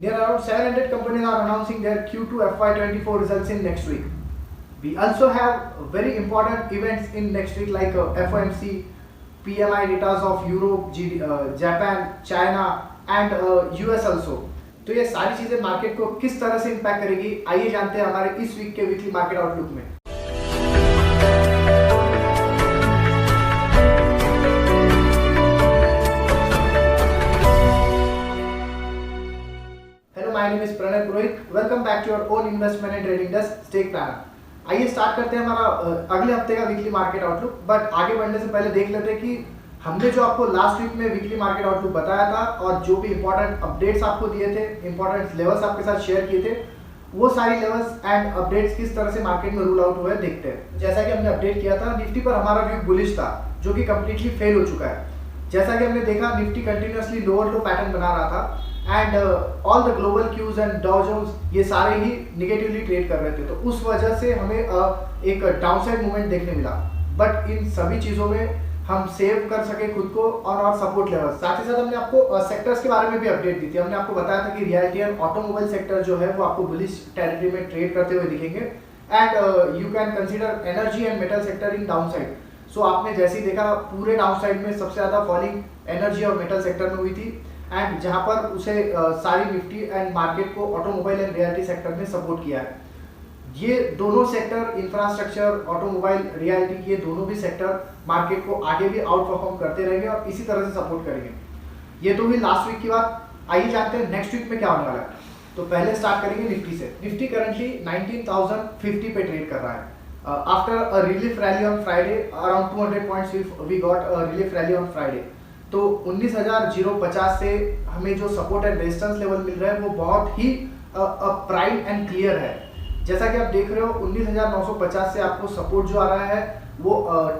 There are around 700 companies are announcing their Q2 FY24 results in next week. We also have very important events in next week like FOMC, PMI data of Europe, Japan, China and US also. तो ये सारी चीजें market को किस तरह से impact करेगी, आइए जानते हैं हमारे इस वीक के वीकली मार्केट आउटलुक में। Hello, my name is Pranay Purohit. Welcome back to your own investment and trading desk stake planner. आइए स्टार्ट करते हैं हमारा अगले हफ्ते का वीकली मार्केट आउटलुक। बट आगे बढ़ने से पहले देख लेते हैं कि हमने जो आपको लास्ट वीक में वीकली मार्केट आउटलुक बताया था और जो भी इंपॉर्टेंट अपडेट्स आपको दिए थे, इंपॉर्टेंट लेवल्स आपके साथ शेयर किए थे, वो सारी लेवल्स एंड अपडेट्स किस तरह से मार्केट में रूल आउट हुए देखते हैं। जैसा कि हमने अपडेट किया था, निफ्टी पर हमारा व्यू बुलिश था जो कि कंप्लीटली फेल हो चुका है। जैसा कि हमने देखा, Nifty continuously lower low pattern बना रहा था and all the global cues and Dow Jones ये सारे ही निगेटिवली ट्रेड कर रहे थे। तो उस वजह से हमें एक डाउनसाइड मूवमेंट देखने मिला। बट इन सभी चीज़ों में हम सेव कर सके खुद को और सपोर्ट लेवल। साथ ही साथ हमने आपको सेक्टर्स के बारे में भी अपडेट दी थी। हमने आपको बताया था कि रियल्टी एंड ऑटोमोबाइल सेक्टर जो है वो आपको बुलिश टेरिटरी में ट्रेड करते हुए दिखेंगे and you can consider energy and metal sector in downside. So आपने जैसे ही देखा, पूरे डाउन साइड में सबसे ज़्यादा फॉलिंग एनर्जी और मेटल सेक्टर में हुई थी एंड जहाँ पर उसे सारी निफ्टी एंड मार्केट को ऑटोमोबाइल एंड रियल्टी सेक्टर ने सपोर्ट किया है। ये दोनों सेक्टर, इंफ्रास्ट्रक्चर, ऑटोमोबाइल, रियल्टी, ये दोनों भी सेक्टर मार्केट को आगे भी आउट परफॉर्म करते रहेंगे और इसी तरह से सपोर्ट करेंगे। ये तो हुई लास्ट वीक की बात। आइए जानते हैं नेक्स्ट वीक में क्या होने वाला है। तो पहले स्टार्ट करेंगे निफ्टी से। निफ्टी करंटली 19,050 पे ट्रेड कर रहा है। After a relief rally on Friday around 200 points we got a relief rally on Friday. तो 19,050 से हमें जो सपोर्ट एंड रेजिस्टेंस लेवल मिल रहा है वो बहुत ही प्राइम एंड क्लियर है। जैसा कि आप देख रहे हो, 19,950 से आपको सपोर्ट जो आ रहा है वो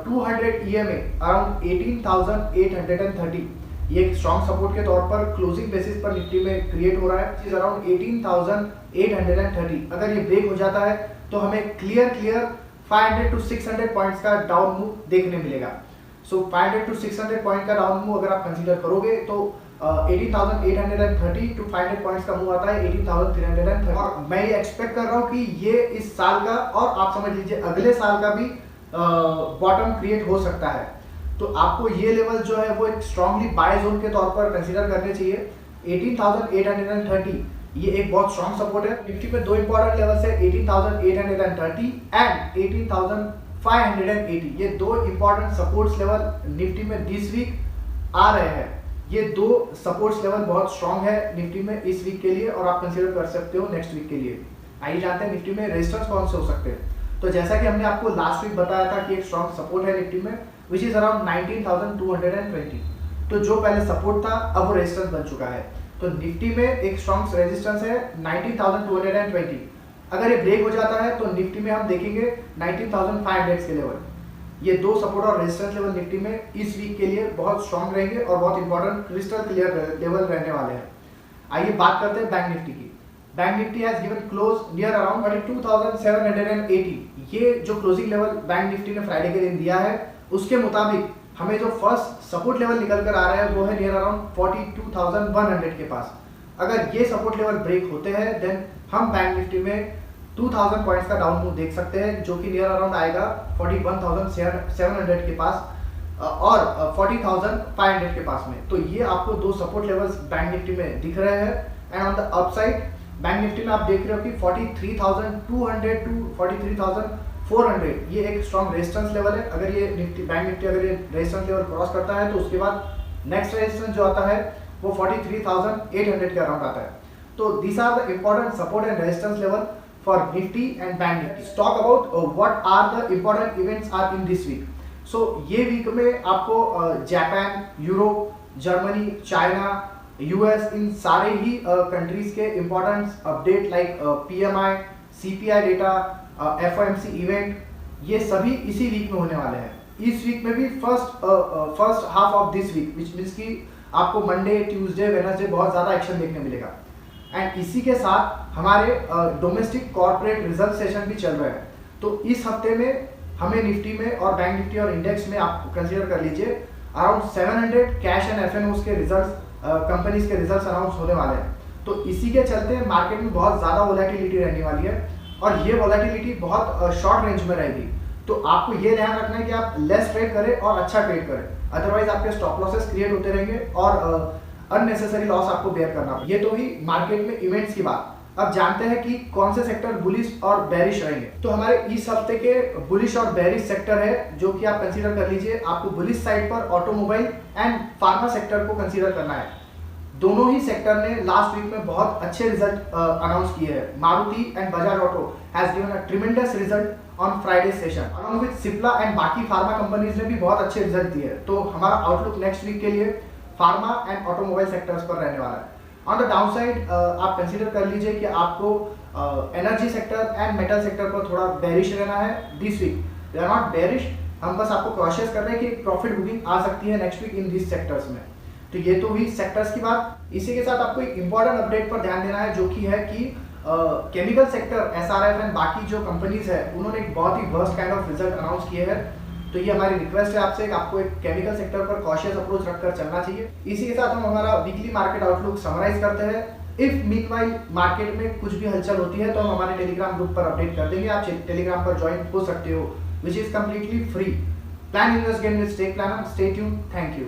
200 EMA अराउंड 18,830, ये एक स्ट्रॉन्ग सपोर्ट के तौर पर क्लोजिंग बेसिस पर निफ्टी में क्रिएट हो रहा है, इज अराउंड 18,830। अगर ये ब्रेक हो जाता है तो हमें क्लियर 500 to 600 पॉइंट्स का डाउन मूव देखने मिलेगा। सो 500 to 600 पॉइंट का डाउन मूव अगर आप कंसीडर करोगे तो 18,830 टू 500 पॉइंट्स का मूव आता है 18,330। और मैं ये एक्सपेक्ट कर रहा हूँ कि ये इस साल का और आप समझ लीजिए अगले साल का भी बॉटम क्रिएट हो सकता है। तो आपको ये लेवल जो है वो एक स्ट्रांगली बाय जोन के तौर पर कंसीडर करने चाहिए। 18,830 ये एक बहुत स्ट्रांग सपोर्ट है। निफ्टी में दो इंपॉर्टेंट लेवल्स है, 18,830 एंड 18,580। ये दो इंपॉर्टेंट सपोर्ट्स लेवल निफ्टी में दिस वीक आ रहे हैं। ये दो सपोर्ट्स लेवल बहुत स्ट्रांग है निफ्टी में इस वीक के लिए और आप कंसीडर कर सकते हो नेक्स्ट वीक के लिए। आइए जानते हैं निफ्टी में रेजिस्टेंस कौन से हो सकते हैं। तो जैसा कि हमने आपको लास्ट वीक बताया था कि एक स्ट्रांग सपोर्ट है निफ्टी में विच इज अराउंड 19,220। तो जो पहले सपोर्ट था अब वो रेजिस्टेंस बन चुका है। तो निफ्टी में एक स्ट्रांग रेजिस्टेंस है 19,220। अगर ये ब्रेक हो जाता है तो निफ्टी में हम देखेंगे 19,500 के लेवल। ये दो सपोर्ट और रेजिस्टेंस लेवल निफ्टी में इस वीक के लिए बहुत स्ट्रांग रहेंगे और बहुत इंपॉर्टेंट क्रिस्टल क्लियर लेवल रहने वाले हैं। आइए बात करते हैं बैंक निफ्टी की। Bank Nifty has given close near around 42,780। ये जो क्लोजिंग लेवल बैंक निफ्टी ने फ्राइडे के दिन दिया है उसके मुताबिक हमें जो फर्स्ट सपोर्ट लेवल निकल कर आ रहा है वो है नियर अराउंड 42,100 के पास। अगर ये सपोर्ट लेवल ब्रेक होते हैं देन हम बैंक निफ्टी में 2,000 पॉइंट्स का डाउन मूव देख सकते हैं जो कि नियर अराउंड आएगा 41,700 के पास और 40,500 के पास में। तो ये आपको दो सपोर्ट लेवल्स बैंक निफ्टी में दिख रहे हैं and on the upside bank Nifty में आप देख रहे हो कि 43,200 टू 43,400 ये एक स्ट्रॉन्ग रेजिस्टेंस लेवल है। अगर ये बैंक निफ्टी अगर ये रेजिस्टेंस लेवल क्रॉस करता है तो उसके बाद नेक्स्ट रेजिस्टेंस जो आता है वो 43,800 के अराउंड आता है। तो these are the important support and resistance level for Nifty and Bank Nifty. Let's talk about what are the important events are in this week. So ये वीक में आपको Japan, Europe, Germany, China, US इन सारे ही countries के important update like PMI, CPI data, FOMC event, ये सभी इसी वीक में होने वाले हैं। इस वीक में भी first half of this week which means कि आपको मंडे, ट्यूसडे, वेडनेसडे बहुत ज़्यादा एक्शन देखने मिलेगा। एंड इसी के साथ हमारे डोमेस्टिक कॉर्पोरेट रिजल्ट सेशन भी चल रहे हैं। तो इस हफ्ते में हमें निफ्टी में और बैंक निफ्टी और इंडेक्स में आप कंसीडर कर लीजिए अराउंड 700 कैश एंड एफएनओस के रिजल्ट्स, कंपनीज के रिजल्ट्स अनाउंस होने वाले हैं। तो इसी के चलते मार्केट में बहुत ज़्यादा वोलेटिलिटी रहने वाली है और ये वोलेटिलिटी बहुत शॉर्ट रेंज में रहेगी। तो आपको ये ध्यान रखना है कि आप लेस ट्रेड करें और अच्छा ट्रेड करें, अदरवाइज आपके स्टॉप लॉसेस क्रिएट होते रहेंगे और अननेसेसरी लॉस आपको बेयर करना पड़ेगा। ये तो हुई मार्केट में इवेंट्स की बात। अब जानते हैं कि कौन से सेक्टर बुलिश और बेरिश रहेंगे। तो हमारे इस हफ्ते के बुलिश और बेरिश सेक्टर है जो कि आप कंसीडर कर लीजिए। आपको बुलिश साइड पर ऑटोमोबाइल एंड फार्मा सेक्टर को कंसीडर करना है। दोनों ही सेक्टर ने लास्ट वीक में बहुत अच्छे रिजल्ट अनाउंस किए हैं। Maruti and Bajaj auto has given a tremendous result on Friday session along with Cipla and बाकी फार्मा कंपनीज ने भी बहुत अच्छे रिजल्ट दिए हैं। तो हमारा आउटलुक नेक्स्ट वीक के लिए फार्मा एंड ऑटोमोबाइल सेक्टर्स पर रहने वाला है। ऑन द डाउन साइड आप कंसीडर कर लीजिए कि आपको energy sector and metal sector पर थोड़ा बेरिश रहना है this week. They are not bearish, हम बस आपको कॉशियस कर रहे हैं कि प्रॉफिट बुकिंग आ सकती है next week in this sectors में। तो ये तो हुई सेक्टर्स की बात। इसी के साथ आपको एक इंपॉर्टेंट अपडेट पर ध्यान देना है जो कि है कि केमिकल सेक्टर एसआरएफ एंड बाकी जो कंपनीज है उन्होंने एक बहुत ही worst kind of result announce किए हैं। तो ये हमारी रिक्वेस्ट है आपसे कि आपको एक केमिकल सेक्टर पर कॉशियस अप्रोच रखकर चलना चाहिए। इसी के साथ हम हमारा वीकली मार्केट आउटलुक समराइज करते हैं। इफ मीनवाइल मार्केट में कुछ भी हलचल होती है तो हम हमारे टेलीग्राम ग्रुप पर अपडेट कर देंगे। आप टेलीग्राम पर ज्वाइन हो सकते हो, which is completely free. Plan invest gain with stake planner. Stay tuned. Thank you.